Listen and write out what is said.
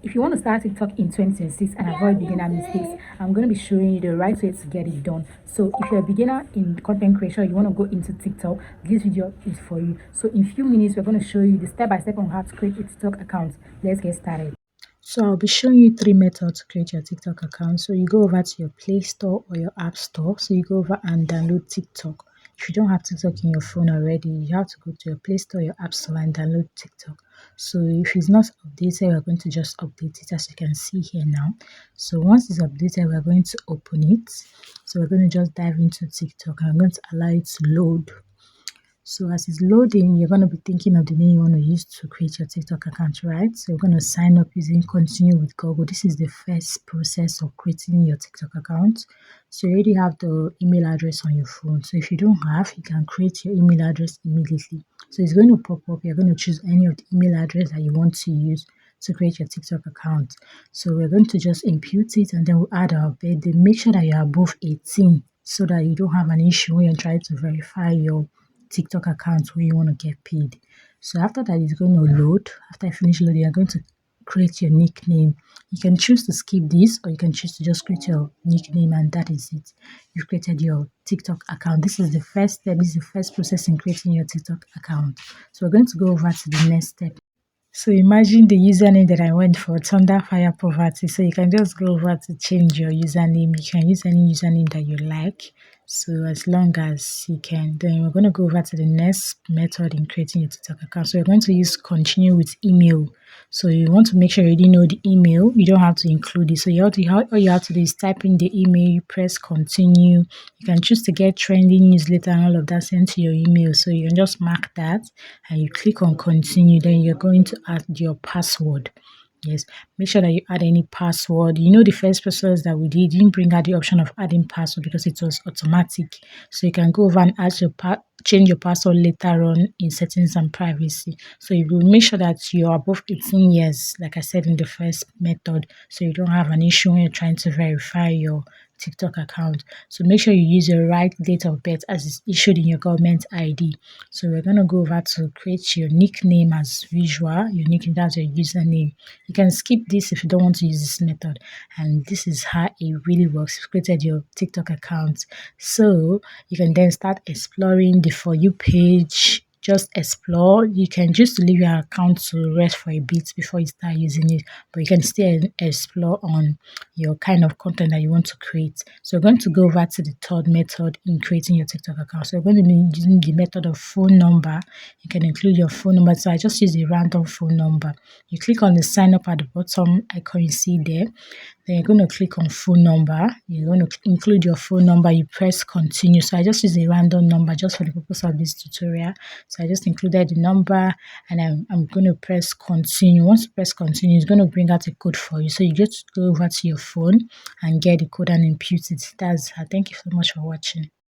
If you want to start TikTok in 2026 and avoid beginner mistakes, I'm going to be showing you the right way to get it done. So if you're a beginner in content creation, you want to go into TikTok, this video is for you. So in few minutes, we're going to show you the step-by-step on how to create a TikTok account. Let's get started. So I'll be showing you three methods to create your TikTok account. So you go over to your Play Store or your App Store. So you go over and download TikTok. If you don't have TikTok in your phone already, you have to go to your Play Store, your App Store, and download TikTok. So if it's not updated, we're going to just update it as you can see here now. So once it's updated, we're going to open it. So we're going to just dive into TikTok. I'm going to allow it to load. So as it's loading, you're going to be thinking of the name you want to use to create your TikTok account, right? So you're going to sign up using continue with Google. This is the first process of creating your TikTok account. So you already have the email address on your phone. So if you don't have, you can create your email address immediately. So it's going to pop up. You're going to choose any of the email address that you want to use to create your TikTok account. So we're going to just impute it and then we'll add our birthday. Make sure that you're above 18 so that you don't have an issue when you're trying to verify your TikTok account where you want to get paid. So after that, it's going to load. After I finish loading, you're going to create your nickname. You can choose to skip this or you can choose to just create your nickname and that is it. You've created your TikTok account. This is the first step. This is the first process in creating your TikTok account. So we're going to go over to the next step. So imagine the username that I went for, Thunder Fire Poverty. So you can just go over to change your username. You can use any username that you like. So as long as you can, then we're going to go over to the next method in creating your TikTok account. So we're going to use continue with email. So you want to make sure you already know the email. You don't have to include it. So all you have to do is type in the email, you press continue. You can choose to get trending newsletter and all of that sent to your email. So you can just mark that and you click on continue. Then you're going to add your password. Yes, make sure that you add any password. You know, the first process that we didn't bring out the option of adding password because it was automatic. So you can go over and add your change your password later on in settings and privacy. So you will make sure that you're above 18 years, like I said in the first method, so you don't have an issue when you're trying to verify your TikTok account. So make sure you use your right date of birth as is issued in your government ID. So we're going to go over to create your nickname as usual. Your nickname, that's your username. You can skip this if you don't want to use this method. And this is how it really works. You've created your TikTok account. So you can then start exploring the For You page. Just explore. You can just leave your account to rest for a bit before you start using it, but you can still explore on your kind of content that you want to create. So we're going to go over to the third method in creating your TikTok account. So we're going to be using the method of phone number. You can include your phone number. So I just use a random phone number. You click on the sign up at the bottom icon you see there. Then you're going to click on phone number. You're going to include your phone number. You press continue. So I just use a random number just for the purpose of this tutorial. So I just included the number and I'm going to press continue. Once you press continue, it's going to bring out a code for you. So you just go over to your phone and get the code and impute it. Thank you so much for watching.